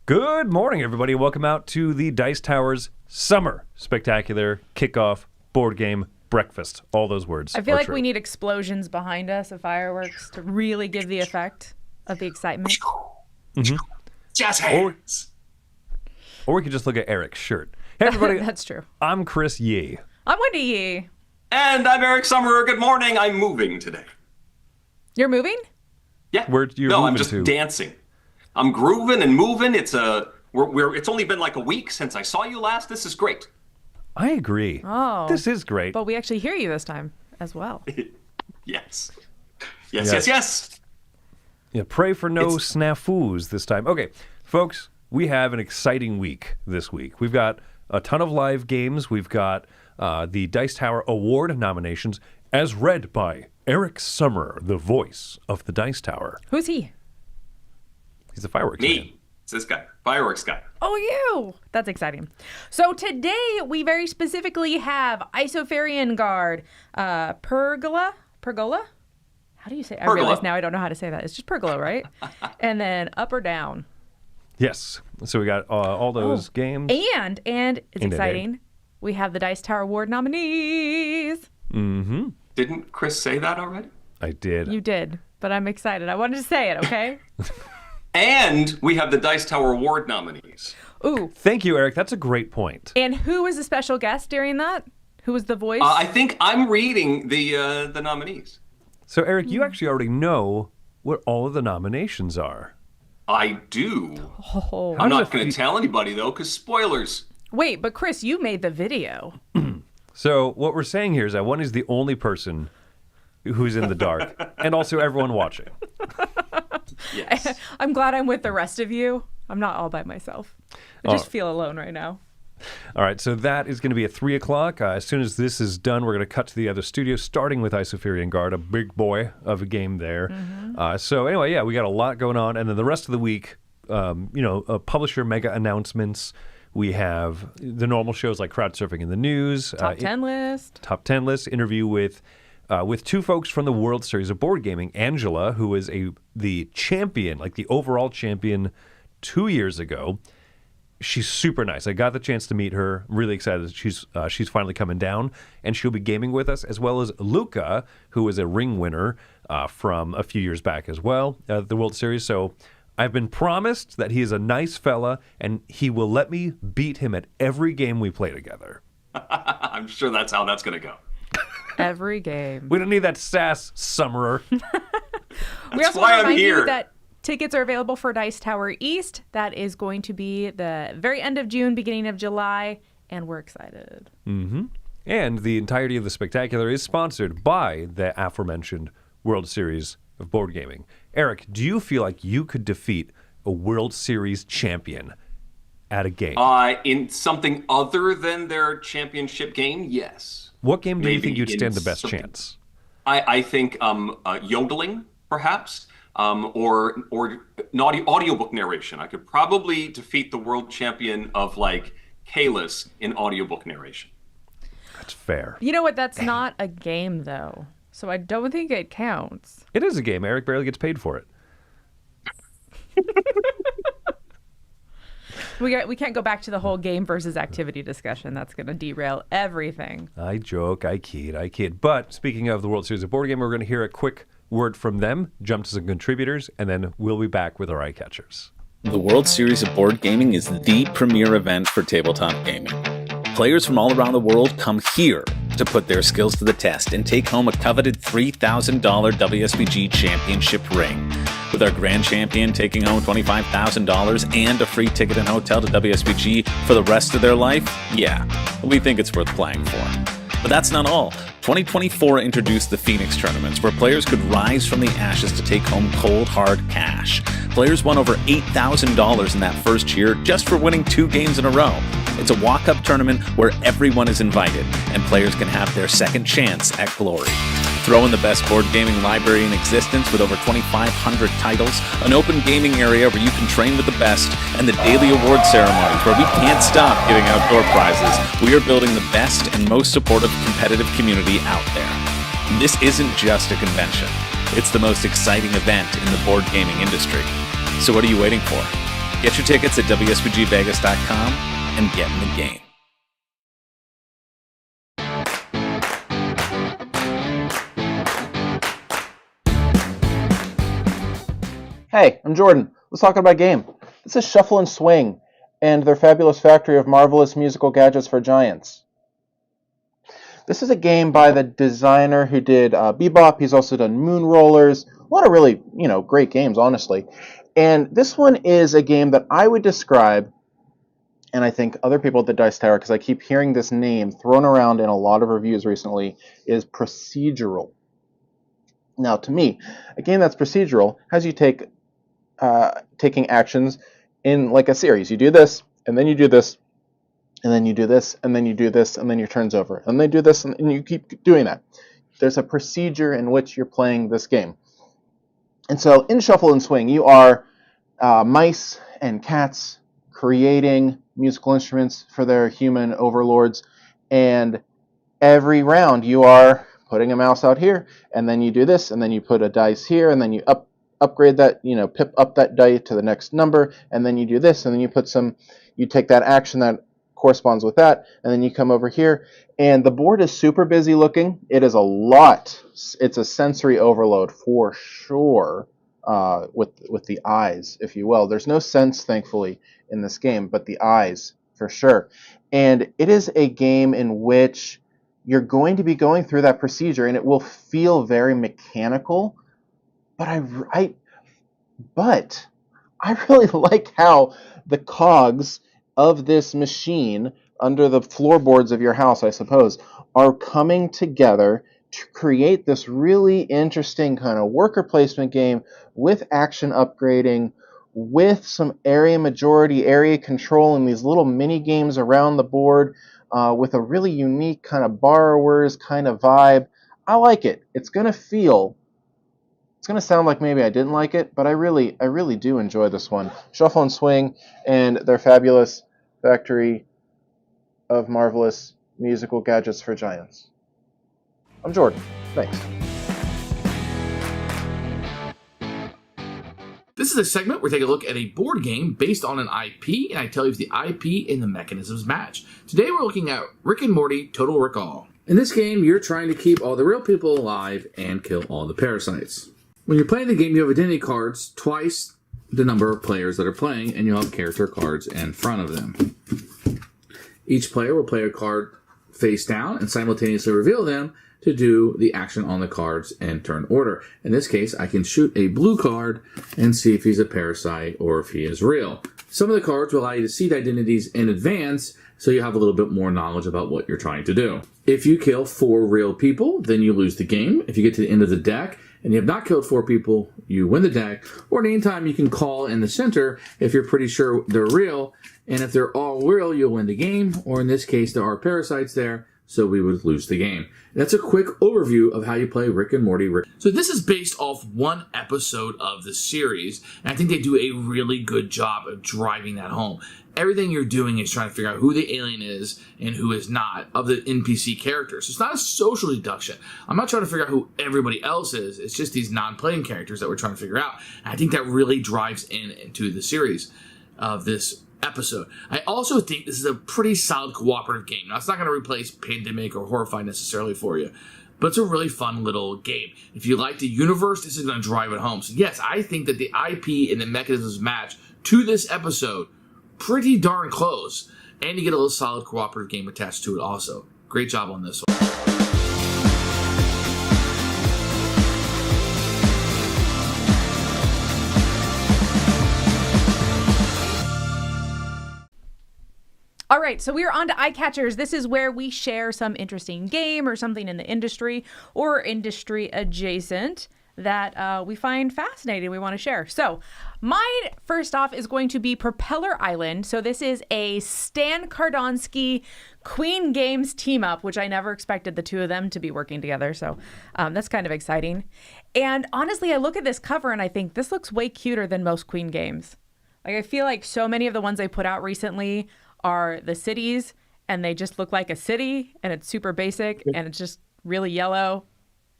Good morning, everybody. Welcome out to the Dice Tower's Summer Spectacular Kickoff Board Game Breakfast. All those words. I feel like we need explosions behind us of fireworks to really give the effect of the excitement. Mm-hmm. Jazz hands. Or we could just look at Eric's shirt. Hey, everybody. That's true. I'm Chris Yee. I'm Wendy Yee. And I'm Eric Summerer. Good morning. I'm moving today. You're moving? Yeah. I'm just to? dancing. I'm grooving and moving. It's only been like a week since I saw you last. This is great. I agree. Oh. This is great. But we actually hear you this time as well. Yes. Yes. Yeah, pray for no snafus this time. Okay, folks, we have an exciting week this week. We've got a ton of live games. We've got the Dice Tower Award nominations as read by Eric Summerer, the voice of the Dice Tower. Who's he? He's the fireworks man. Me. It's this guy. Fireworks guy. Oh, you. That's exciting. So today we very specifically have Isofarian Guard, Pergola? How do you say it? I realize now I don't know how to say that. It's just Pergola, right? And then Up or Down. Yes. So we got all those games. And it's exciting. We have the Dice Tower Award nominees. Mm-hmm. Didn't Chris say that already? I did. You did, but I'm excited. I wanted to say it, okay? And we have the Dice Tower Award nominees. Ooh. Thank you, Eric. That's a great point. And who was the special guest during that? Who was the voice? I think I'm reading the nominees. So, Eric, you actually already know what all of the nominations are. I do. Oh. I'm not going to tell anybody, though, because spoilers. Wait, but Chris, you made the video. So what we're saying here is that one is the only person who's in the dark, and also everyone watching. Yes. I'm glad I'm with the rest of you. I'm not all by myself. I just feel alone right now. All right, so that is going to be at 3 o'clock. As soon as this is done, we're going to cut to the other studio, starting with Isofarian Guard, a big boy of a game there. Mm-hmm. So anyway, yeah, we got a lot going on. And then the rest of the week, publisher mega announcements. We have the normal shows like Crowd Surfing in the News. Top 10 list. Interview with two folks from the World Series of Board Gaming. Angela, who was the champion, like the overall champion 2 years ago. She's super nice. I got the chance to meet her. I'm really excited that she's finally coming down, and she'll be gaming with us, as well as Luca, who was a ring winner from a few years back as well at the World Series. So I've been promised that he is a nice fella, and he will let me beat him at every game we play together. I'm sure that's how that's going to go. Every game. We don't need that sass, Summerer. We also want to remind you that tickets are available for Dice Tower East. That is going to be the very end of June, beginning of July, and we're excited. Mm-hmm. And the entirety of the spectacular is sponsored by the aforementioned World Series of Board Gaming. Eric, do you feel like you could defeat a World Series champion at a game? In something other than their championship game, yes. What game do you think you'd stand the best chance? I think yodeling, perhaps. Or audiobook narration. I could probably defeat the world champion of like Kalis in audiobook narration. That's fair. You know what? That's not a game though, so I don't think it counts. It is a game. Eric barely gets paid for it. We can't go back to the whole game versus activity discussion. That's going to derail everything. I joke. I kid. But speaking of the World Series of Board Game, we're going to hear a quick word from them, jump to some contributors, and then we'll be back with our eye catchers. The World Series of Board Gaming is the premier event for tabletop gaming. Players from all around the world come here to put their skills to the test and take home a coveted $3,000 WSBG championship ring. With our grand champion taking home $25,000 and a free ticket and hotel to WSBG for the rest of their life, yeah, we think it's worth playing for. But that's not all. 2024 introduced the Phoenix tournaments, where players could rise from the ashes to take home cold, hard cash. Players won over $8,000 in that first year just for winning 2 games in a row. It's a walk-up tournament where everyone is invited, and players can have their second chance at glory. Throw in the best board gaming library in existence with over 2,500 titles, an open gaming area where you can train with the best, and the daily award ceremonies where we can't stop giving out door prizes. We are building the best and most supportive competitive community out there. This isn't just a convention. It's the most exciting event in the board gaming industry. So what are you waiting for? Get your tickets at WSBGVegas.com and get in the game. Hey, I'm Jordan. Let's talk about a game. This is Shuffle and Swing and their fabulous factory of marvelous musical gadgets for giants. This is a game by the designer who did Bebop. He's also done Moon Rollers. A lot of really, great games, honestly. And this one is a game that I would describe, and I think other people at the Dice Tower, because I keep hearing this name thrown around in a lot of reviews recently, is procedural. Now, to me, a game that's procedural has you taking actions in like a series. You do this, and then you do this, and then you do this, and then you do this, and then your turn's over. And they do this, and you keep doing that. There's a procedure in which you're playing this game. And so in Shuffle and Swing, you are mice and cats creating musical instruments for their human overlords. And every round you are putting a mouse out here, and then you do this, and then you put a dice here, and then you upgrade that, pip up that die to the next number, and then you do this, and then you take that action that corresponds with that, and then you come over here, and the board is super busy looking. It is a lot. It's a sensory overload for sure, with the eyes, if you will. There's no sense, thankfully, in this game, but the eyes, for sure. And it is a game in which you're going to be going through that procedure, and it will feel very mechanical, but I really like how the cogs of this machine under the floorboards of your house, I suppose, are coming together to create this really interesting kind of worker placement game with action upgrading, with some area majority, area control, and these little mini games around the board, with a really unique kind of borrowers kind of vibe. I like it. It's going to sound like maybe I didn't like it, but I really do enjoy this one. Shuffle and Swing and their fabulous factory of marvelous musical gadgets for giants. I'm Jordan. Thanks. This is a segment where we take a look at a board game based on an IP, and I tell you if the IP and the mechanisms match. Today we're looking at Rick and Morty Total Recall. In this game, you're trying to keep all the real people alive and kill all the parasites. When you're playing the game, you have identity cards, twice the number of players that are playing, and you'll have character cards in front of them. Each player will play a card face down and simultaneously reveal them to do the action on the cards in turn order. In this case, I can shoot a blue card and see if he's a parasite or if he is real. Some of the cards will allow you to seed identities in advance, so you have a little bit more knowledge about what you're trying to do. If you kill 4 real people, then you lose the game. If you get to the end of the deck and you have not killed 4 people, you win the deck. Or at any time you can call in the center if you're pretty sure they're real. And if they're all real, you'll win the game. Or in this case, there are parasites there, so we would lose the game. That's a quick overview of how you play Rick and Morty. So this is based off one episode of the series, and I think they do a really good job of driving that home. Everything you're doing is trying to figure out who the alien is and who is not of the NPC characters. So it's not a social deduction. I'm not trying to figure out who everybody else is. It's just these non-playing characters that we're trying to figure out. And I think that really drives into the series of this episode. I also think this is a pretty solid cooperative game. Now, it's not going to replace Pandemic or Horrify necessarily for you, but it's a really fun little game. If you like the universe, this is going to drive it home. So yes, I think that the IP and the mechanisms match to this episode pretty darn close, and you get a little solid cooperative game attached to it also. Great job on this one. All right, so we're on to Eye Catchers. This is where we share some interesting game or something in the industry or industry adjacent that we find fascinating, we want to share. So mine, first off, is going to be Propeller Island. So this is a Stan Kardonsky Queen Games team up, which I never expected the two of them to be working together. So that's kind of exciting. And honestly, I look at this cover and I think this looks way cuter than most Queen games. Like, I feel like so many of the ones they put out recently are the cities, and they just look like a city, and it's super basic, and it's just really yellow,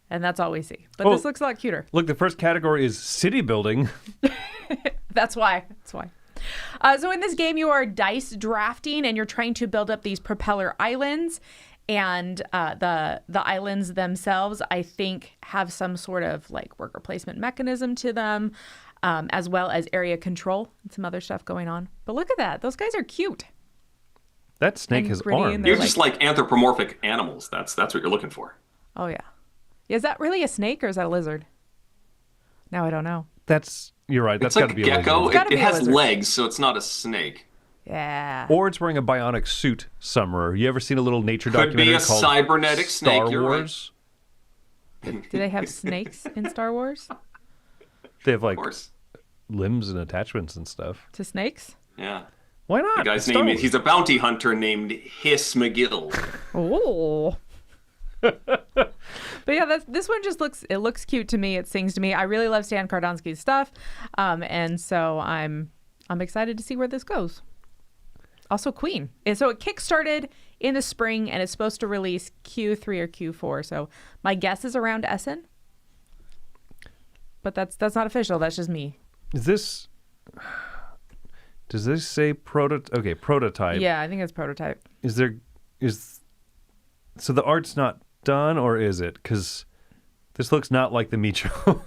and that's all we see. But this looks a lot cuter. Look, the first category is city building. That's why. So in this game, you are dice drafting, and you're trying to build up these propeller islands. And the islands themselves, I think, have some sort of like worker placement mechanism to them, as well as area control and some other stuff going on. But look at that. Those guys are cute. That snake And has pretty, and arms. they're You're just like anthropomorphic animals. That's what you're looking for. Oh, yeah. Is that really a snake or is that a lizard? Now I don't know. You're right. That's It's got like to a be a gecko. lizard. gotta It be a has lizard. legs, so it's not a snake. Yeah. Or it's wearing a bionic suit somewhere. You ever seen a little nature Could documentary be a called cybernetic snake. Star You're right. Wars? Do they have snakes in Star Wars? They have like Of course. limbs and attachments and stuff. To snakes? Yeah. Why not? The guy's It's Star name is, Wars. he's a bounty hunter named Hiss McGill. Oh. But yeah, this one just looks cute to me. It sings to me. I really love Stan Kardonsky's stuff, and so I'm excited to see where this goes. Also, Queen. And so it kickstarted in the spring, and it's supposed to release Q3 or Q4. So my guess is around Essen, but that's not official. That's just me. Is this? Does this say prototype? Yeah, I think it's prototype. So the art's not done, or is it? Because this looks not like the Micho.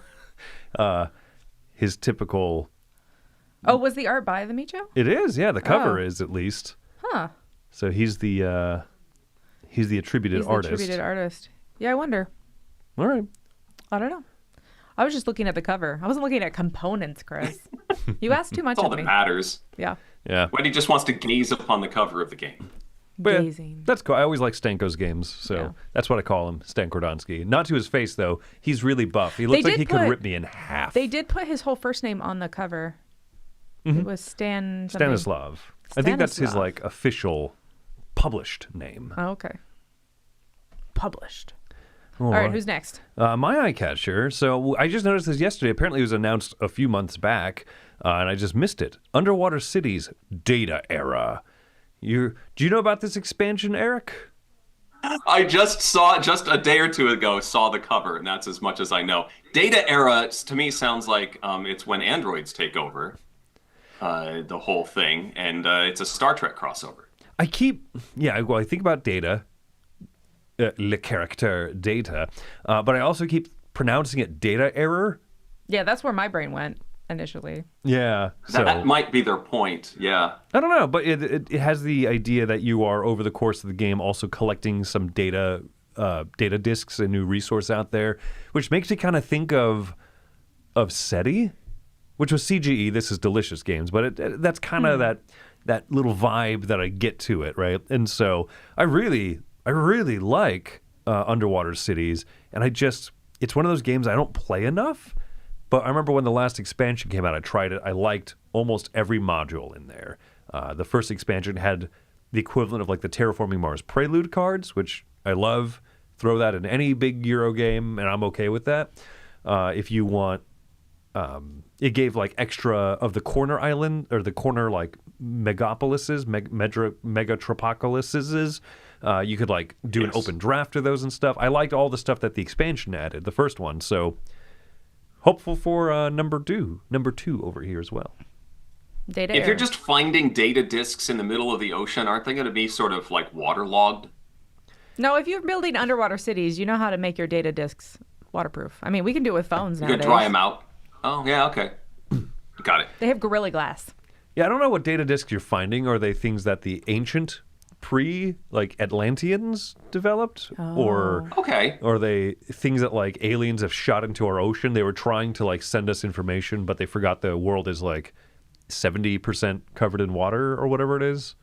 His typical. Oh, was the art by the Micho? It is, yeah. The cover Oh. is at least. Huh. So he's the attributed He's the artist. attributed artist. Yeah, I wonder. All right. I don't know. I was just looking at the cover. I wasn't looking at components, Chris. You asked too much That's all of that me. matters. Yeah. Yeah. Wendy just wants to gaze upon the cover of the game. But Gazing. that's cool. I always like Stanko's games, so Yeah. that's what I call him, Stan Kordonsky. Not to his face, though. He's really buff. He looks like did he could put- rip me in half. They did put his whole first name on the cover. It was Stan something. Stanislav. I think that's his Stanislav. like official published name. Oh, okay. Published. All All right, who's next? my eye catcher. So I just noticed this yesterday. Apparently, it was announced a few months back, and I just missed it. Underwater Cities Data Era. Do you know about this expansion, Eric? I just saw it just a day or two ago, saw the cover, and that's as much as I know. Data Era, to me, sounds like it's when androids take over the whole thing, and it's a Star Trek crossover. I think about Data, le character Data, but I also keep pronouncing it Data Error. Yeah, that's where my brain went initially. Yeah, so That might be their point, yeah. I don't know, but it has the idea that you are over the course of the game also collecting some data disks, a new resource out there, which makes you kind of think of SETI, which was CGE. This is Delicious Games, but that's kind of that little vibe that I get to it, right? And so I really like Underwater Cities, and it's one of those games I don't play enough. But I remember when the last expansion came out, I tried it. I liked almost every module in there. The first expansion had the equivalent of like the Terraforming Mars Prelude cards, which I love. Throw that in any big Euro game, and I'm okay with that. If you want, it gave like extra of the corner island or the corner like megapolises, megatropolises. You could like do an open draft of those and stuff. I liked all the stuff that the expansion added, the first one. So hopeful for number two over here as well. Data If error. you're just finding data disks in the middle of the ocean, aren't they going to be sort of like waterlogged? No, if you're building underwater cities, you know how to make your data disks waterproof. I mean, we can do it with phones You nowadays. could dry them out. Oh, yeah, okay. Got it. They have Gorilla Glass. Yeah, I don't know what data disks you're finding. Are they things that the ancient Atlanteans developed? Or Okay. are they things that like aliens have shot into our ocean? They were trying to like send us information, but they forgot the world is like 70% covered in water or whatever it is.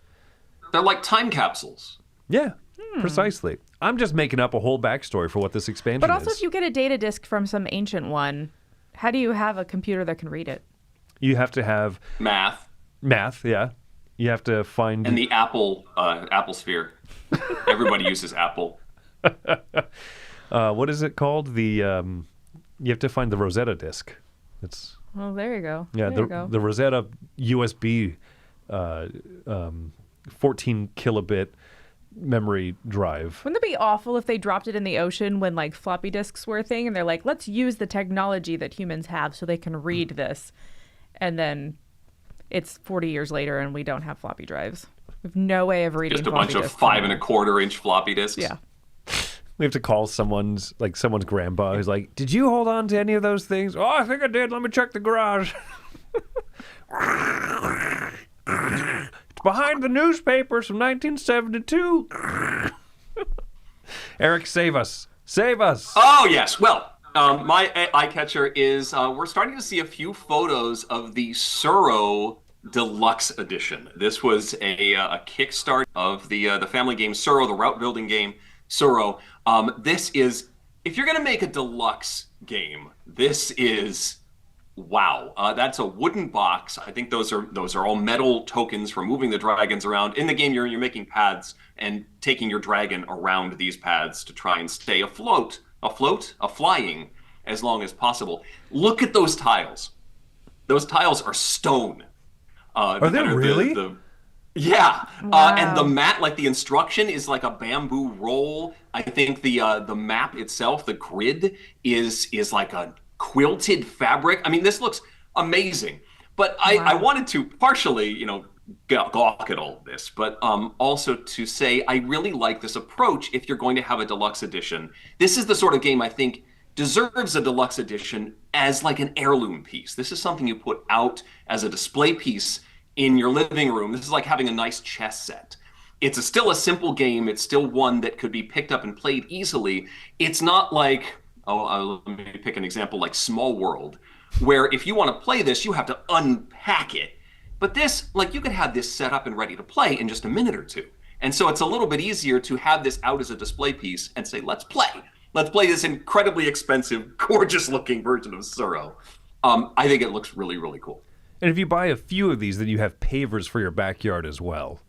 They're like time capsules. Yeah, precisely. I'm just making up a whole backstory for what this expansion But also, is. if you get a data disk from some ancient one, how do you have a computer that can read it? You have to have Math. math, yeah. You have to find And the Apple sphere. Everybody uses Apple. what is it called? You have to find the Rosetta disk. It's Well, there you go. yeah, there you go. the Rosetta USB 14 kilobit memory drive. Wouldn't it be awful if they dropped it in the ocean when like floppy disks were a thing and they're like, let's use the technology that humans have so they can read this. And then it's 40 years later and we don't have floppy drives. We have no way of reading Just a floppy bunch of disks 5 anymore. 1/4-inch floppy disks. Yeah. We have to call someone's grandpa who's like, did you hold on to any of those things? Oh, I think I did. Let me check the garage. It's behind the newspapers from 1972. Eric, save us. Save us. Oh, yes. Well, my eye catcher is we're starting to see a few photos of the Suro Deluxe Edition. This was a kickstart of the family game Suro, the route building game Suro. This is, if you're going to make a deluxe game, this is, wow. That's a wooden box. I think those are all metal tokens for moving the dragons around. In the game, you're making paths and taking your dragon around these paths to try and stay flying as long as possible. Look at those tiles. Those tiles are stone. Are they really? Yeah. Wow. And the mat, like the instruction, is like a bamboo roll. I think the map itself, the grid, is like a quilted fabric. I mean, this looks amazing. But I wanted to partially, gawk at all this, but also to say I really like this approach if you're going to have a deluxe edition. This is the sort of game I think deserves a deluxe edition as like an heirloom piece. This is something you put out as a display piece in your living room. This is like having a nice chess set. It's still a simple game. It's still one that could be picked up and played easily. It's not like, let me pick an example like Small World, where if you want to play this, you have to unpack it. But this, like, you could have this set up and ready to play in just a minute or two. And so it's a little bit easier to have this out as a display piece and say, let's play. Let's play this incredibly expensive, gorgeous-looking version of Suro. I think it looks really, really cool. And if you buy a few of these, then you have pavers for your backyard as well.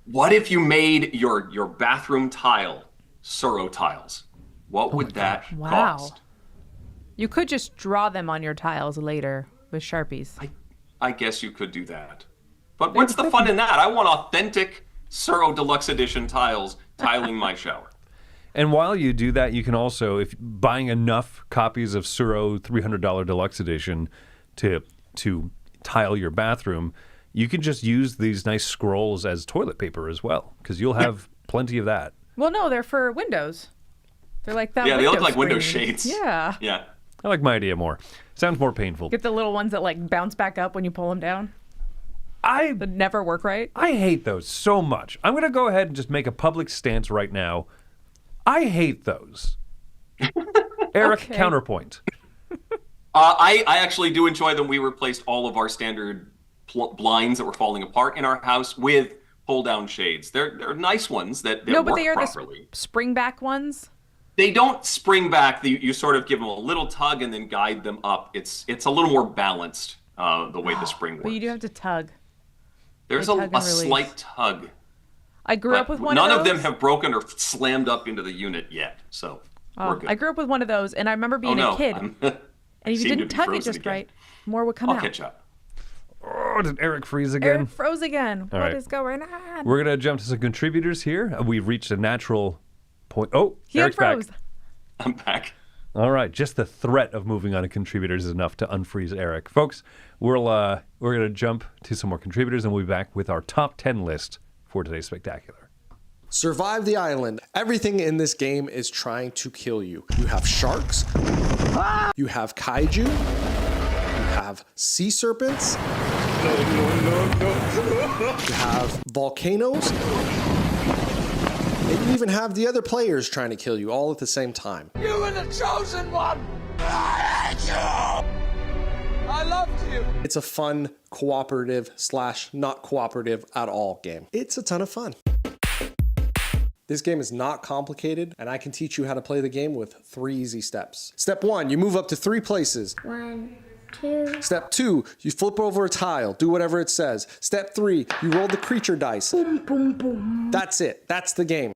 What if you made your bathroom tile Suro tiles? What would that cost? You could just draw them on your tiles later with Sharpies. I guess you could do that. But what's the fun in that? I want authentic Suro Deluxe Edition tiles tiling my shower. And while you do that, you can also, if buying enough copies of Suro $300 Deluxe Edition to tile your bathroom, you can just use these nice scrolls as toilet paper as well, because you'll have plenty of that. Well, no, they're for windows. They're like that. Yeah, they look like screen. window shades. Yeah. Yeah. I like my idea more. Sounds more painful. Get the little ones that like bounce back up when you pull them down. I That never work right. I hate those so much. I'm going to go ahead and just make a public stance right now. I hate those. Eric, Okay. counterpoint. I actually do enjoy them. We replaced all of our standard blinds that were falling apart in our house with pull-down shades. They're nice ones that No, but work they are properly. the spring back ones. They don't spring back. You sort of give them a little tug and then guide them up. It's a little more balanced the way the spring works. But you do have to tug. There's tug a and release. slight tug. I grew up with one None of of those. them have broken or slammed up into the unit yet, so we're good. I grew up with one of those, and I remember being a kid. And if you seem to didn't be tug it frozen just again. right, more would come I'll out. catch up. Oh, did Eric freeze again? Eric froze again. All What right. is going on? We're going to jump to some contributors here. We've reached a natural point. Oh, He Eric's back. unfroze. I'm back. All right, just the threat of moving on to contributors is enough to unfreeze Eric. Folks, we're going to jump to some more contributors, and we'll be back with our top 10 list for today's Spectacular. Survive the island. Everything in this game is trying to kill you. You have sharks. You have kaiju. You have sea serpents. You have volcanoes. And you even have the other players trying to kill you all at the same time. You were the chosen one! I hate you! I loved you! It's a fun, cooperative / not cooperative at all game. It's a ton of fun. This game is not complicated, and I can teach you how to play the game with 3 easy steps. Step 1, you move up to 3 places. 1, 2. Step 2, you flip over a tile, do whatever it says. Step 3, you roll the creature dice. Boom, boom, boom. That's it, that's the game.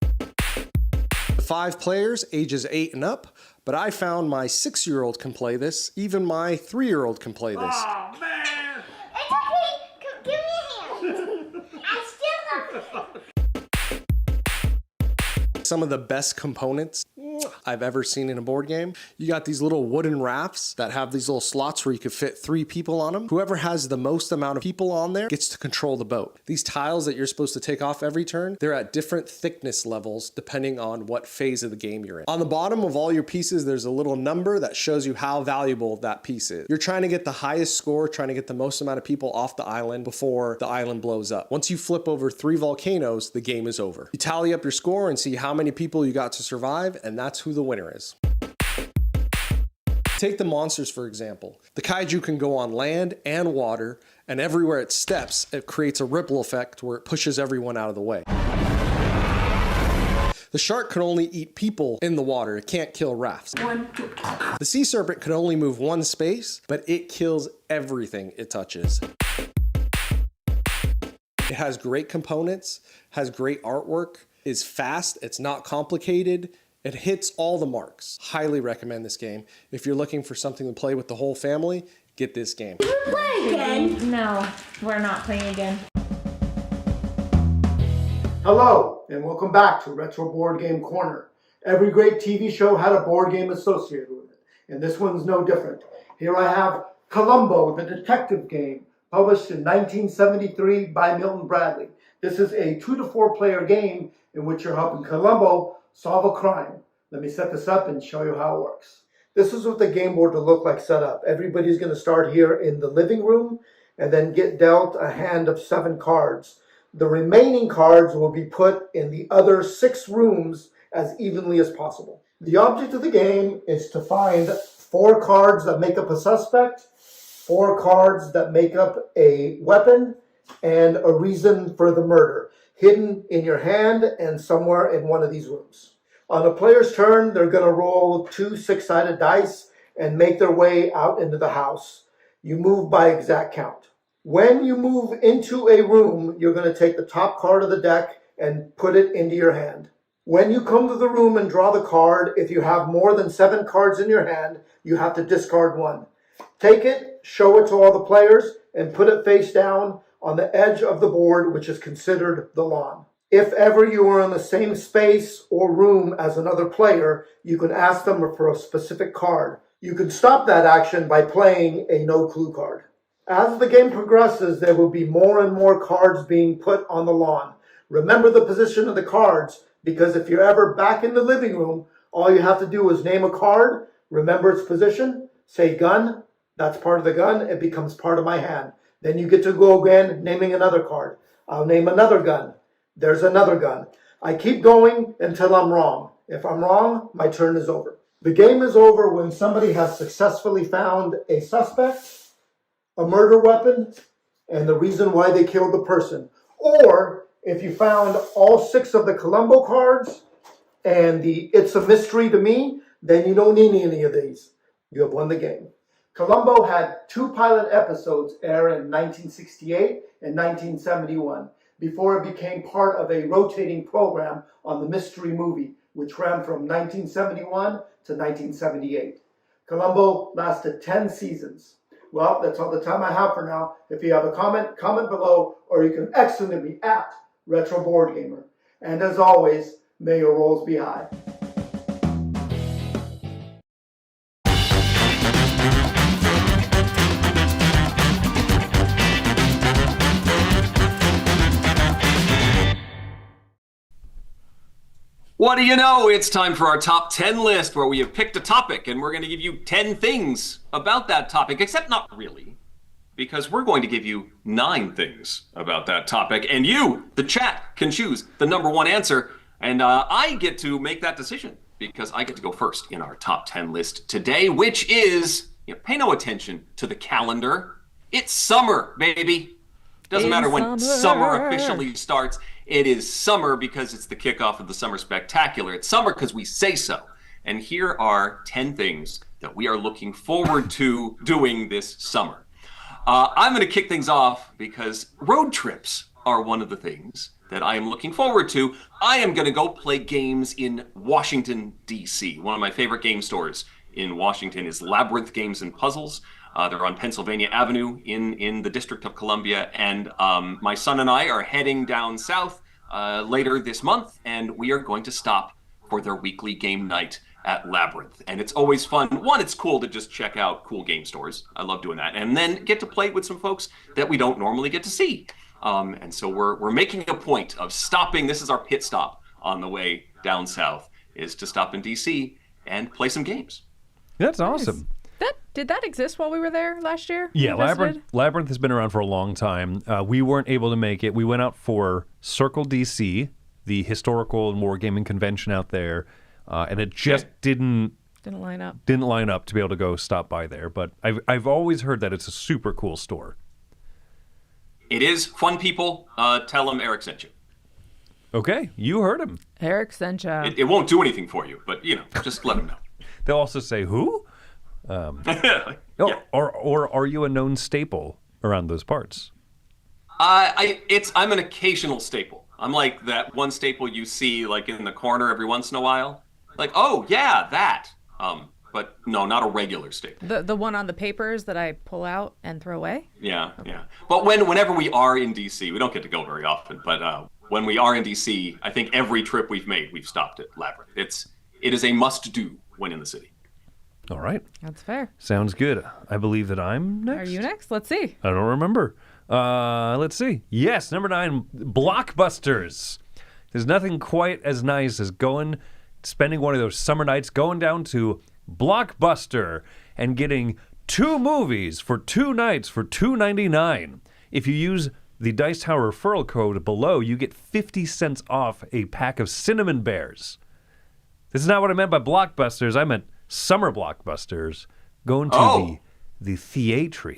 5 players, ages 8 and up, but I found my 6-year-old can play this, even my 3-year-old can play this. Oh, man! It's okay. Give me a hand. I still love you. Some of the best components. I've ever seen in a board game. You got these little wooden rafts that have these little slots where you could fit 3 people on them. Whoever has the most amount of people on there gets to control the boat. These tiles that you're supposed to take off every turn, they're at different thickness levels depending on what phase of the game you're in. On the bottom of all your pieces, there's a little number that shows you how valuable that piece is. You're trying to get the highest score, trying to get the most amount of people off the island before the island blows up. Once you flip over 3 volcanoes, the game is over. You tally up your score and see how many people you got to survive, and that's who the winner is. Take the monsters, for example. The kaiju can go on land and water, and everywhere it steps, it creates a ripple effect where it pushes everyone out of the way. The shark can only eat people in the water. It can't kill rafts. The sea serpent can only move 1 space, but it kills everything it touches. It has great components, has great artwork, is fast, it's not complicated. It hits all the marks. Highly recommend this game. If you're looking for something to play with the whole family, get this game. We're playing again. No, we're not playing again. Hello, and welcome back to Retro Board Game Corner. Every great TV show had a board game associated with it, and this one's no different. Here I have Columbo, the detective game, published in 1973 by Milton Bradley. This is a 2 to 4 player game in which you're helping Columbo solve a crime. Let me set this up and show you how it works. This is what the game board will look like set up. Everybody's going to start here in the living room and then get dealt a hand of 7 cards. The remaining cards will be put in the other 6 rooms as evenly as possible. The object of the game is to find 4 cards that make up a suspect, 4 cards that make up a weapon, and a reason for the murder, hidden in your hand and somewhere in one of these rooms. On a player's turn, they're going to roll 2 6-sided dice and make their way out into the house. You move by exact count. When you move into a room, you're going to take the top card of the deck and put it into your hand. When you come to the room and draw the card, if you have more than 7 cards in your hand, you have to discard 1. Take it, show it to all the players, and put it face down on the edge of the board, which is considered the lawn. If ever you are in the same space or room as another player, you can ask them for a specific card. You can stop that action by playing a no clue card. As the game progresses, there will be more and more cards being put on the lawn. Remember the position of the cards, because if you're ever back in the living room, all you have to do is name a card, remember its position, say gun, that's part of the gun, it becomes part of my hand. Then you get to go again, naming another card. I'll name another gun. There's another gun. I keep going until I'm wrong. If I'm wrong, my turn is over. The game is over when somebody has successfully found a suspect, a murder weapon, and the reason why they killed the person. Or if you found all 6 of the Columbo cards and the It's a Mystery to Me, then you don't need any of these. You have won the game. Columbo had 2 pilot episodes air in 1968 and 1971 before it became part of a rotating program on the Mystery Movie, which ran from 1971 to 1978. Columbo lasted 10 seasons. Well, that's all the time I have for now. If you have a comment, comment below, or you can excellently me at Retro Board Gamer. And as always, may your rolls be high. What do you know? It's time for our top 10 list where we have picked a topic and we're going to give you 10 things about that topic, except not really, because we're going to give you 9 things about that topic. And you, the chat, can choose the number 1 answer. And I get to make that decision because I get to go first in our top 10 list today, which is, pay no attention to the calendar. It's summer, baby. Doesn't matter when summer officially starts. It is summer because it's the kickoff of the Summer Spectacular. It's summer because we say so. And here are 10 things that we are looking forward to doing this summer. I'm going to kick things off because road trips are one of the things that I am looking forward to. I am going to go play games in Washington, D.C. One of my favorite game stores in Washington is Labyrinth Games and Puzzles. They're on Pennsylvania Avenue in the District of Columbia. And my son and I are heading down south later this month, and we are going to stop for their weekly game night at Labyrinth. And it's always fun. One, it's cool to just check out cool game stores. I love doing that. And then get to play with some folks that we don't normally get to see. And so we're making a point of stopping. This is our pit stop on the way down south, is to stop in DC and play some games. That's awesome. Did that exist while we were there last year? Yeah, Labyrinth has been around for a long time. We weren't able to make it. We went out for Circle DC, the historical and wargaming convention out there, and it just didn't line up. Didn't line up to be able to go stop by there. But I've always heard that it's a super cool store. It is fun, people. Tell them Eric sent you. Okay, you heard him. Eric sent you. It won't do anything for you, but just let them know. They'll also say who. Or are you a known staple around those parts? I'm an occasional staple. I'm like that one staple you see like in the corner every once in a while. Like, oh yeah, that. But no, not a regular staple. The one on the papers that I pull out and throw away? Yeah, yeah. But whenever we are in DC, we don't get to go very often, but when we are in DC, I think every trip we've made, we've stopped at Labyrinth. It is a must-do when in the city. All right. That's fair. Sounds good. I believe that I'm next. Are you next? Let's see. I don't remember. Let's see. Yes, number 9, Blockbusters. There's nothing quite as nice as spending one of those summer nights, going down to Blockbuster and getting 2 movies for 2 nights for $2.99. If you use the Dice Tower referral code below, you get 50 cents off a pack of Cinnamon Bears. This is not what I meant by Blockbusters. I meant summer blockbusters, going to the theatre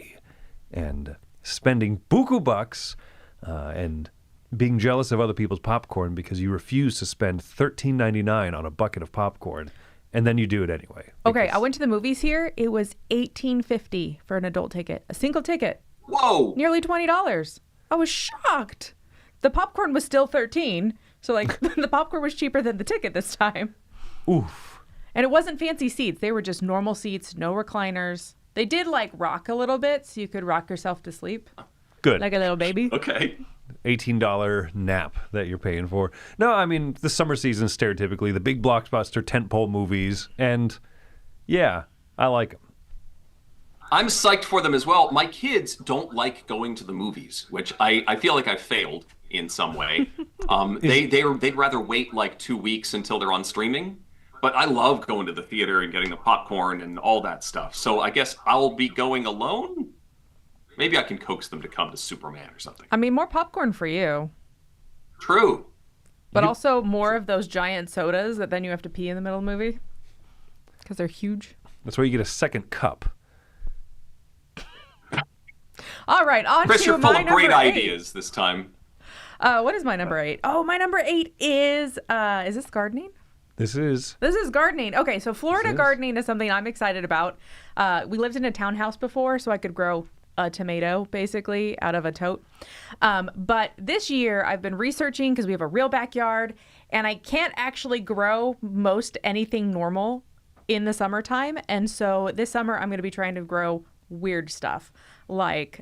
and spending buku bucks and being jealous of other people's popcorn because you refuse to spend $13.99 on a bucket of popcorn, and then you do it anyway. Okay, I went to the movies here. It was $18.50 for an adult ticket, a single ticket. Whoa! Nearly $20. I was shocked. The popcorn was still $13, so like the popcorn was cheaper than the ticket this time. Oof. And it wasn't fancy seats. They were just normal seats, no recliners. They did like rock a little bit so you could rock yourself to sleep. Good. Like a little baby. Okay. $18 nap that you're paying for. No, I mean, the summer season stereotypically, the big blockbuster tentpole movies. And yeah, I like them. I'm psyched for them as well. My kids don't like going to the movies, which I feel like I failed in some way. They'd rather wait like 2 weeks until they're on streaming. But I love going to the theater and getting the popcorn and all that stuff. So I guess I'll be going alone. Maybe I can coax them to come to Superman or something. I mean, more popcorn for you. True. But also more of those giant sodas that then you have to pee in the middle of the movie. Because they're huge. That's why you get a second cup. All right, on Chris, to you're full my of great number 8. ideas this time. What is my number 8? Oh, my number 8 is this gardening? This is gardening. Okay, so Florida gardening is something I'm excited about. We lived in a townhouse before, so I could grow a tomato, basically, out of a tote. But this year, I've been researching because we have a real backyard, and I can't actually grow most anything normal in the summertime. And so this summer, I'm going to be trying to grow weird stuff like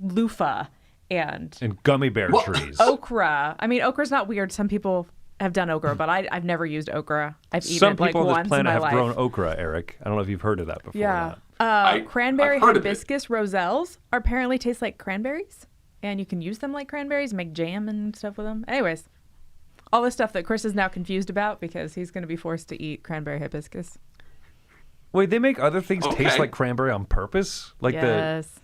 loofah and gummy bear trees. Okra. I mean, okra's not weird. Some people have done okra, but I've never used okra. I've eaten Some it like people on once this planet in my have life. grown okra, Eric. I don't know if you've heard of that before. Yeah. Cranberry I've heard of it. hibiscus roselles apparently taste like cranberries, and you can use them like cranberries, make jam and stuff with them. Anyways, all the stuff that Chris is now confused about because he's going to be forced to eat cranberry hibiscus. Wait, they make other things taste Okay. like cranberry on purpose? Like Yes.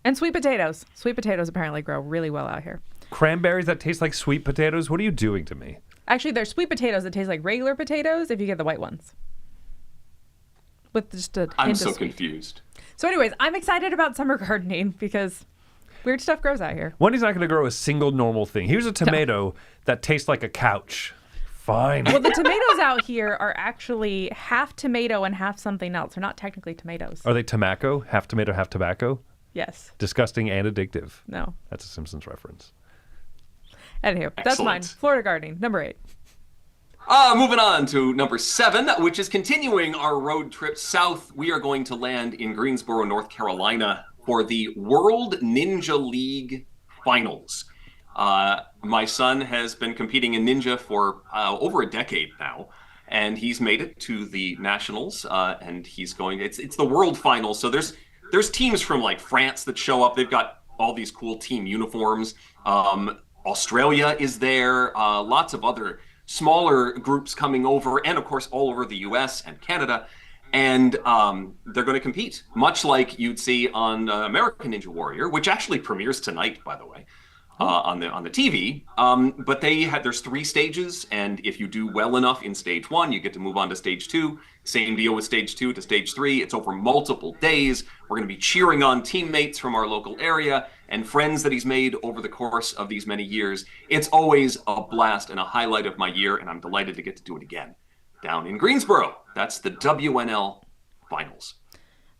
And sweet potatoes. Sweet potatoes apparently grow really well out here. the cranberries that taste like sweet potatoes? What are you doing to me? Actually, there's sweet potatoes that taste like regular potatoes if you get the white ones. With just a hint I'm of so sweet. confused. So anyways, I'm excited about summer gardening because weird stuff grows out here. Wendy's not going to grow a single normal thing. Here's a tomato that tastes like a couch. Fine. Well, the tomatoes out here are actually half tomato and half something else. They're not technically tomatoes. Are they tobacco? Half tomato, half tobacco? Yes. Disgusting and addictive. No. That's a Simpsons reference. Anywho, that's mine. Excellent. Florida gardening, number 8. Moving on to number 7, which is continuing our road trip south. We are going to land in Greensboro, North Carolina for the World Ninja League Finals. My son has been competing in Ninja for over a decade now, and he's made it to the nationals, and he's going. It's the world final, so there's teams from like France that show up. They've got all these cool team uniforms. Australia is there. Lots of other smaller groups coming over, and of course all over the U.S. and Canada. And they're going to compete, much like you'd see on American Ninja Warrior, which actually premieres tonight, by the way, on the TV. But there's 3 stages, and if you do well enough in stage 1, you get to move on to stage 2. Same deal with stage 2 to stage 3. It's over multiple days. We're going to be cheering on teammates from our local area and friends that he's made over the course of these many years. It's always a blast and a highlight of my year, and I'm delighted to get to do it again down in Greensboro. That's the WNL Finals.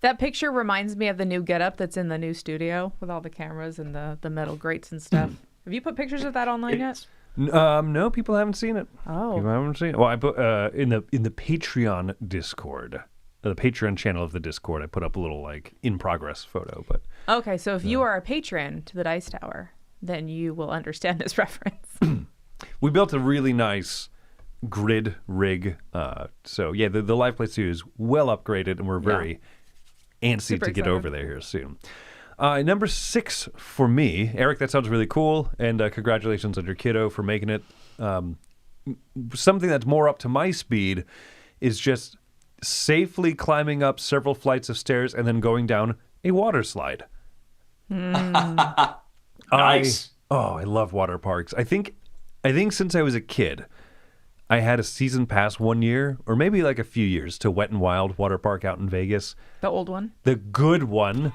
That picture reminds me of the new getup that's in the new studio with all the cameras and the metal grates and stuff. Have you put pictures of that online yet? No, people haven't seen it. Oh. People haven't seen it. Well, I put in the Patreon Discord, the Patreon channel of the Discord, I put up a little like in progress photo. But okay, so if you are a patron to the Dice Tower, then you will understand this reference. We built a really nice grid rig. So yeah, the Live Play Studio is well upgraded, and we're very antsy Super to get excited. over there here soon. Number 6 for me, Eric, that sounds really cool, and congratulations on your kiddo for making it. Something that's more up to my speed is just safely climbing up several flights of stairs and then going down a water slide. Nice. I love water parks. I think since I was a kid, I had a season pass one year, or maybe like a few years, to Wet n Wild water park out in Vegas. The old one? The good one.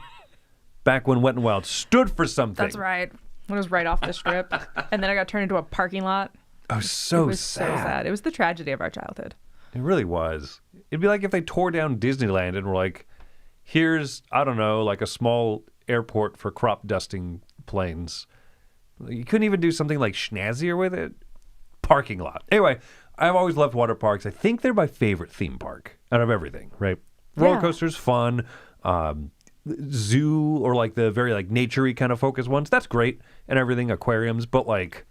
Back when Wet n Wild stood for something. That's right. When it was right off the strip. And then I got turned into a parking lot. Oh, so It was sad. so sad. It was the tragedy of our childhood. It really was. It'd be like if they tore down Disneyland and were like, here's, I don't know, like a small airport for crop dusting planes. You couldn't even do something like snazzier with it. Parking lot. Anyway, I've always loved water parks. I think they're my favorite theme park out of everything, right? Roller coasters, fun. Zoo or like the very like nature-y kind of focused ones, that's great and everything, aquariums, but like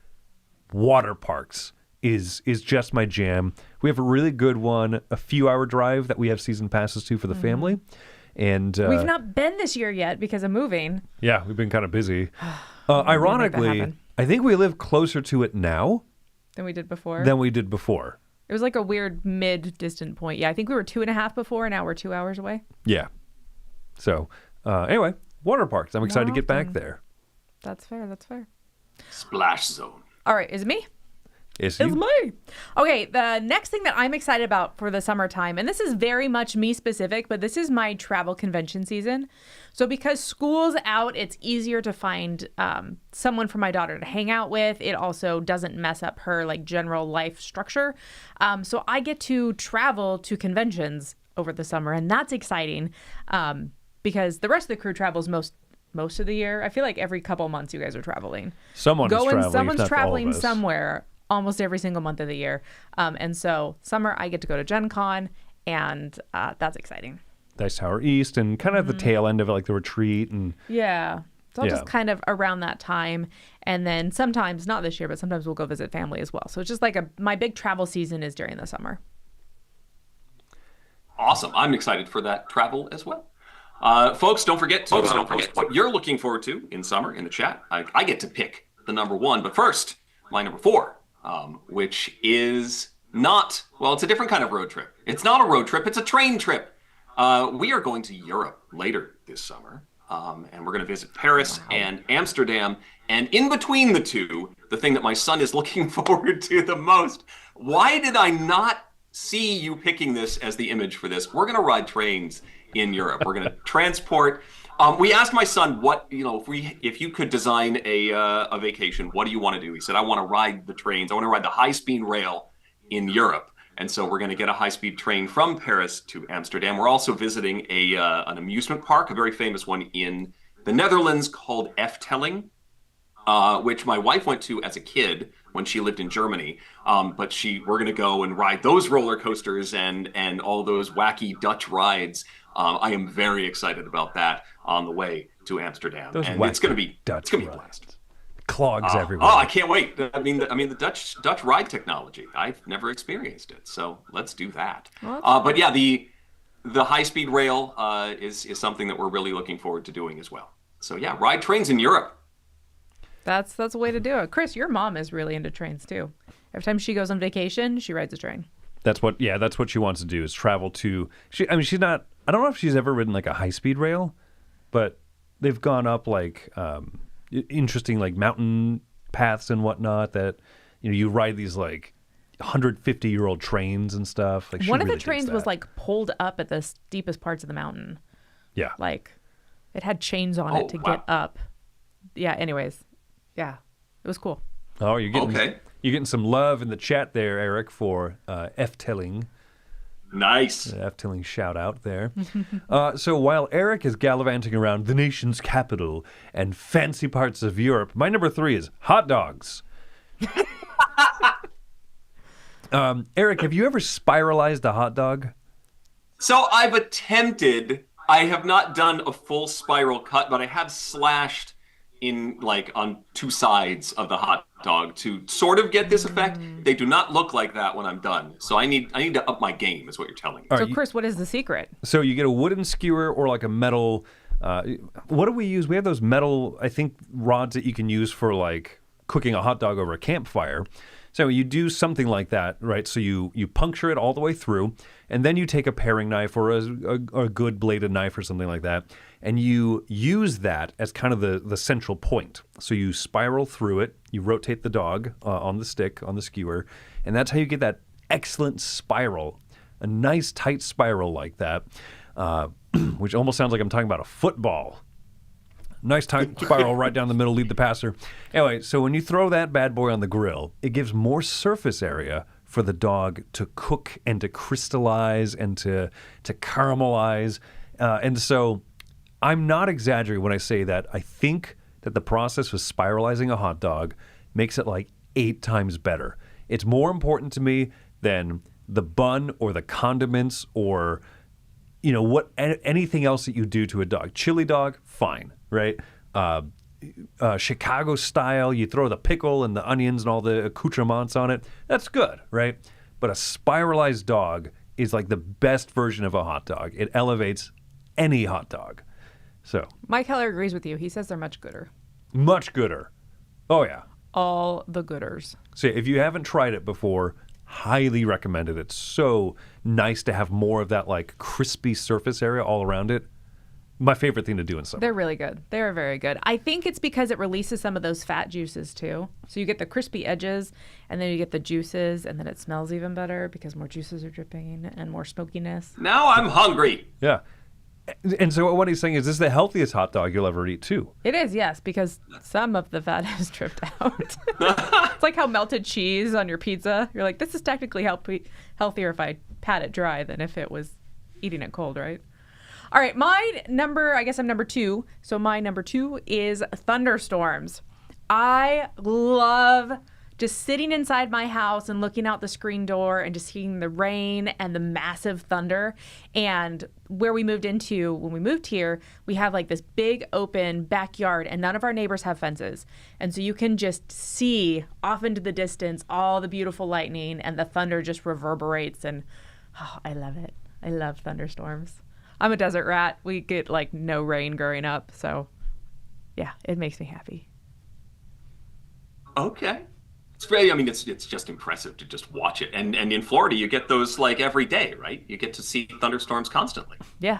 water parks is just my jam. We have a really good one, a few hour drive that we have season passes to for the family. And We've not been this year yet because of moving. Yeah, we've been kind of busy. Ironically, I think we live closer to it now than we did before. It was like a weird mid-distant point. Yeah, I think we were 2.5 before, and now we're 2 hours away. Yeah. So, anyway, water parks. I'm excited to get back there. That's fair. Splash Zone. All right, is it me? It's me. Okay, the next thing that I'm excited about for the summertime, and this is very much me specific, but this is my travel convention season. So because school's out, it's easier to find someone for my daughter to hang out with. It also doesn't mess up her like general life structure. So I get to travel to conventions over the summer, and that's exciting because the rest of the crew travels most of the year. I feel like every couple months you guys are traveling. Someone's traveling somewhere almost every single month of the year. And so summer, I get to go to Gen Con, and that's exciting. Dice Tower East and kind of the tail end of it, like the retreat. And yeah. It's all just kind of around that time. And then sometimes, not this year, but sometimes we'll go visit family as well. So it's just like my big travel season is during the summer. Awesome. I'm excited for that travel as well. Folks, don't forget to post what you're looking forward to in summer in the chat. I get to pick the number 1. But first, my number 4, which is not, well, it's a different kind of road trip. It's not a road trip. It's a train trip. We are going to Europe later this summer. And we're going to visit Paris and Amsterdam. And in between the two, the thing that my son is looking forward to the most, why did I not see you picking this as the image for this? We're going to ride trains in Europe. We're going to transport. We asked my son, what, if you could design a vacation, what do you want to do? He said, I want to ride the trains. I want to ride the high-speed rail in Europe. And so we're going to get a high-speed train from Paris to Amsterdam. We're also visiting an amusement park, a very famous one in the Netherlands called Efteling, which my wife went to as a kid when she lived in Germany. But we're going to go and ride those roller coasters and all those wacky Dutch rides. I am very excited about that on the way to Amsterdam. Those and it's going to be a blast. clogs everywhere. Oh, I can't wait. I mean, the Dutch ride technology. I've never experienced it, so let's do that. But yeah, the high-speed rail is something that we're really looking forward to doing as well. So yeah, ride trains in Europe. That's a way to do it. Chris, your mom is really into trains too. Every time she goes on vacation, she rides a train. That's what she wants to do is travel to. She's not. I don't know if she's ever ridden like a high-speed rail, but they've gone up like interesting like mountain paths and whatnot that you ride these like 150-year-old trains and stuff. Like one of the trains was like pulled up at the steepest parts of the mountain. Yeah, like it had chains on it to get up. Yeah. Anyways, yeah, it was cool. Oh, you're getting some love in the chat there, Eric, for F-Tilling. Nice. F-Tilling shout out there. So while Eric is gallivanting around the nation's capital and fancy parts of Europe, my number 3 is hot dogs. Eric, have you ever spiralized a hot dog? So I've attempted. I have not done a full spiral cut, but I have slashed in like on 2 sides of the hot dog to sort of get this effect. They do not look like that when I'm done. So I need to up my game is what you're telling me. So Chris, what is the secret? So you get a wooden skewer or like a metal, what do we use? We have those metal, I think, rods that you can use for like cooking a hot dog over a campfire. So you do something like that, right? So you puncture it all the way through, and then you take a paring knife or a good bladed knife or something like that, and you use that as kind of the central point. So you spiral through it, you rotate the dog on the stick, on the skewer, and that's how you get that excellent spiral, a nice tight spiral like that, which almost sounds like I'm talking about a football. Nice tight spiral right down the middle, lead the passer. Anyway, so when you throw that bad boy on the grill, it gives more surface area for the dog to cook and to crystallize and to caramelize. And so I'm not exaggerating when I say that I think that the process of spiralizing a hot dog makes it like 8 times better. It's more important to me than the bun or the condiments or anything else that you do to a dog. Chili dog, fine, right? Chicago style, you throw the pickle and the onions and all the accoutrements on it. That's good, right? But a spiralized dog is like the best version of a hot dog. It elevates any hot dog. So Mike Heller agrees with you. He says they're much gooder. Much gooder. Oh, yeah. All the gooders. So if you haven't tried it before, highly recommend it. It's so nice to have more of that like crispy surface area all around it. My favorite thing to do in summer. They're really good. They're very good. I think it's because it releases some of those fat juices too. So you get the crispy edges and then you get the juices and then it smells even better because more juices are dripping and more smokiness. Now I'm hungry. Yeah. And so what he's saying is this is the healthiest hot dog you'll ever eat too. It is, yes, because some of the fat is dripped out. It's like how melted cheese on your pizza. You're like, this is technically healthier if I pat it dry than if it was eating it cold, right? All right, I guess I'm number 2. So my number 2 is thunderstorms. I love just sitting inside my house and looking out the screen door and just seeing the rain and the massive thunder. And where we moved into, when we moved here, we have like this big open backyard and none of our neighbors have fences. And so you can just see off into the distance all the beautiful lightning and the thunder just reverberates. And I love it. I love thunderstorms. I'm a desert rat. We get like no rain growing up. So yeah, it makes me happy. Okay. It's just impressive to just watch it. And in Florida, you get those like every day, right? You get to see thunderstorms constantly. Yeah.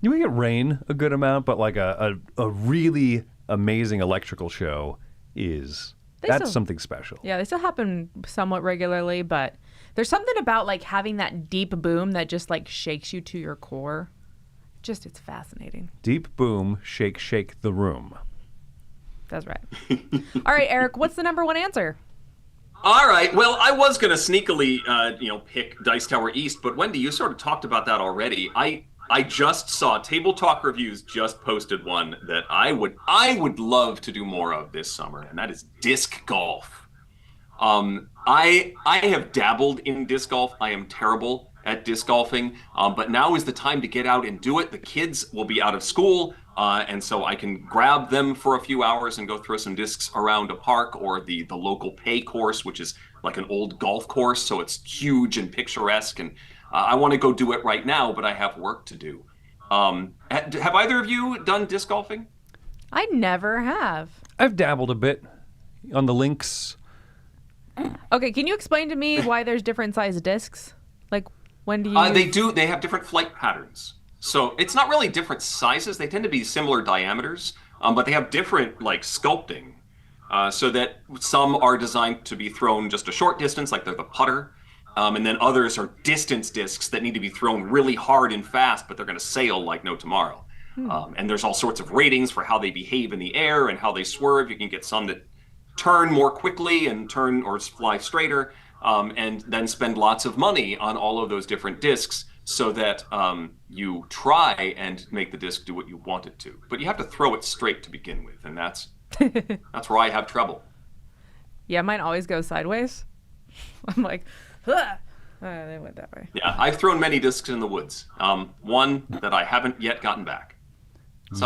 We get rain a good amount, but like a really amazing electrical show that's something special. Yeah, they still happen somewhat regularly, but there's something about like having that deep boom that just like shakes you to your core. It's fascinating. Deep boom, shake the room. That's right. All right, Eric, what's the number 1 answer? All right. Well, I was going to sneakily, pick Dice Tower East, but Wendy, you sort of talked about that already. I just saw Table Talk Reviews just posted one that I would love to do more of this summer, and that is disc golf. I have dabbled in disc golf. I am terrible at disc golfing, but now is the time to get out and do it. The kids will be out of school. And so I can grab them for a few hours and go throw some discs around a park, or the local pay course, which is like an old golf course. So it's huge and picturesque. And I want to go do it right now, but I have work to do. Have either of you done disc golfing? I never have. I've dabbled a bit on the links. Okay, can you explain to me why there's different size discs? Like, when do you... They have different flight patterns. So it's not really different sizes. They tend to be similar diameters, but they have different, like, sculpting. So that some are designed to be thrown just a short distance, like they're the putter. And then others are distance discs that need to be thrown really hard and fast, but they're going to sail like no tomorrow. And there's all sorts of ratings for how they behave in the air and how they swerve. You can get some that turn more quickly and turn or fly straighter, and then spend lots of money on all of those different discs so that you try and make the disc do what you want it to. But you have to throw it straight to begin with, and that's where I have trouble. Yeah, mine always goes sideways. I'm like, they went that way. Yeah, I've thrown many discs in the woods. One that I haven't yet gotten back.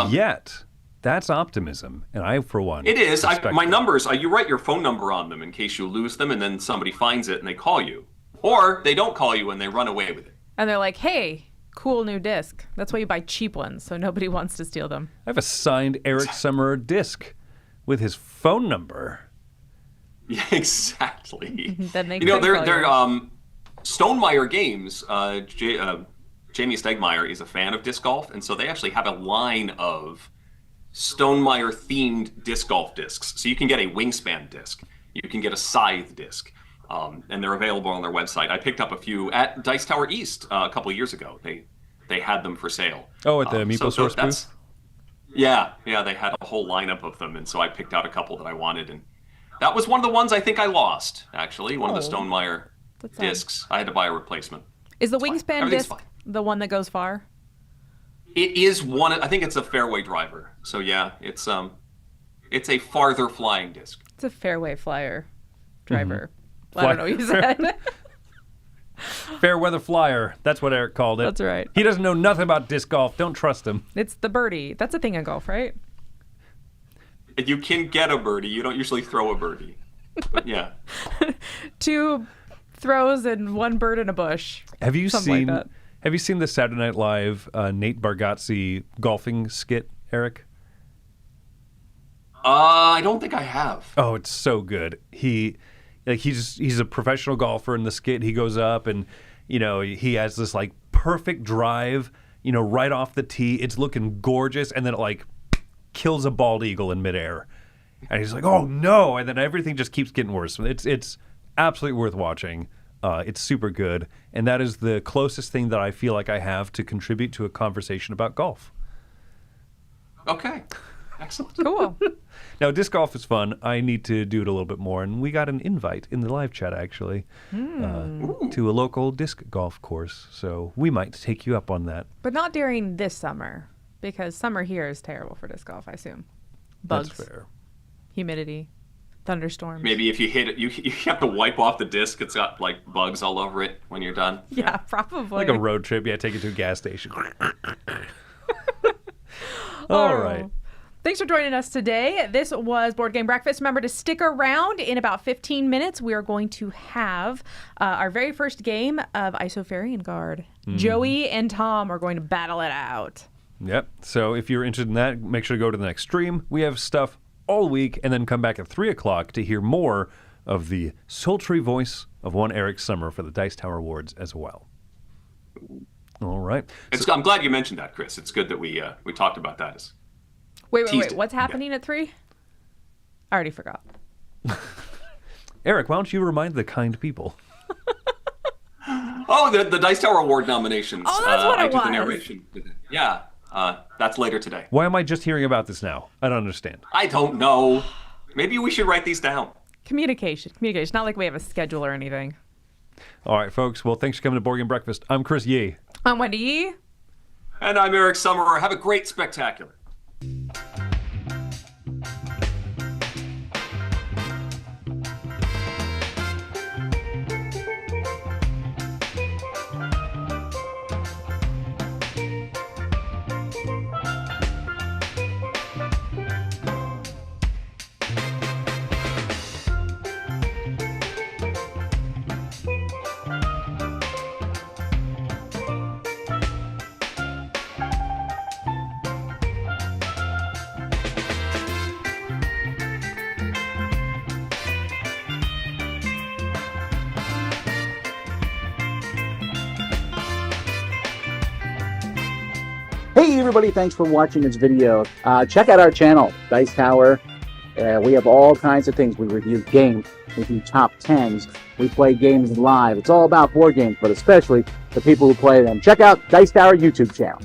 Yet? That's optimism, and I, for one... It is. My numbers, you write your phone number on them in case you lose them, and then somebody finds it and they call you. Or they don't call you and they run away with it. And they're like, hey, cool new disc. That's why you buy cheap ones, so nobody wants to steal them. I have a signed Eric Summerer disc with his phone number. Yeah, exactly. Then they they're Stonemeyer Games, Jamie Stegmeyer is a fan of disc golf, and so they actually have a line of Stonemeyer themed disc golf discs. So you can get a wingspan disc, you can get a scythe disc, and they're available on their website. I picked up a few at Dice Tower East a couple of years ago. They had them for sale. Oh, at the Meeple Source booth? Yeah, they had a whole lineup of them, and so I picked out a couple that I wanted, and that was one of the ones I think I lost, actually, one of the Stonemeyer discs. I had to buy a replacement. Is the wingspan disc the one that goes far? It is one. I think it's a fairway driver. So yeah, it's a farther flying disc. It's a fairway flyer driver. Mm-hmm. I don't know what you said. Fair weather flyer. That's what Eric called it. That's right. He doesn't know nothing about disc golf. Don't trust him. It's the birdie. That's a thing in golf, right? You can get a birdie. You don't usually throw a birdie. But yeah. 2 throws and 1 bird in a bush. Have you Something seen like that. Have you seen the Saturday Night Live Nate Bargatze golfing skit, Eric? I don't think I have. Oh, it's so good. He's a professional golfer in the skit. He goes up and, he has this like perfect drive, right off the tee. It's looking gorgeous, and then it like kills a bald eagle in midair. And he's like, "Oh no!" And then everything just keeps getting worse. It's absolutely worth watching. It's super good, and that is the closest thing that I feel like I have to contribute to a conversation about golf. Okay. Excellent. Cool. Now, disc golf is fun. I need to do it a little bit more, and we got an invite in the live chat, actually, to a local disc golf course, so we might take you up on that. But not during this summer, because summer here is terrible for disc golf, I assume. Bugs. That's fair. Humidity. Thunderstorms. Maybe if you hit it, you have to wipe off the disc. It's got like bugs all over it when you're done. Yeah, probably. Like a road trip. Yeah, take it to a gas station. All right. Thanks for joining us today. This was Board Game Breakfast. Remember to stick around. In about 15 minutes, we are going to have our very first game of Isofarian Guard. Joey and Tom are going to battle it out. Yep. So if you're interested in that, make sure to go to the next stream. We have stuff all week, and then come back at 3 o'clock to hear more of the sultry voice of one Eric Summer for the Dice Tower Awards as well. All right. I'm glad you mentioned that, Chris. It's good that we talked about that. Wait. What's happening at 3? I already forgot. Eric, why don't you remind the kind people? Oh, the Dice Tower Award nominations. Oh, that's what it was. I did the narration. Yeah. That's later today. Why am I just hearing about this now? I don't understand. I don't know. Maybe we should write these down. Communication. Not like we have a schedule or anything. All right, folks. Well, thanks for coming to Board Game Breakfast. I'm Chris Yee. I'm Wendy Yee. And I'm Eric Summerer. Have a great spectacular. Hey everybody, thanks for watching this video. Check out our channel, Dice Tower. We have all kinds of things. We review games, we do top 10s, we play games live. It's all about board games, but especially the people who play them. Check out Dice Tower YouTube channel.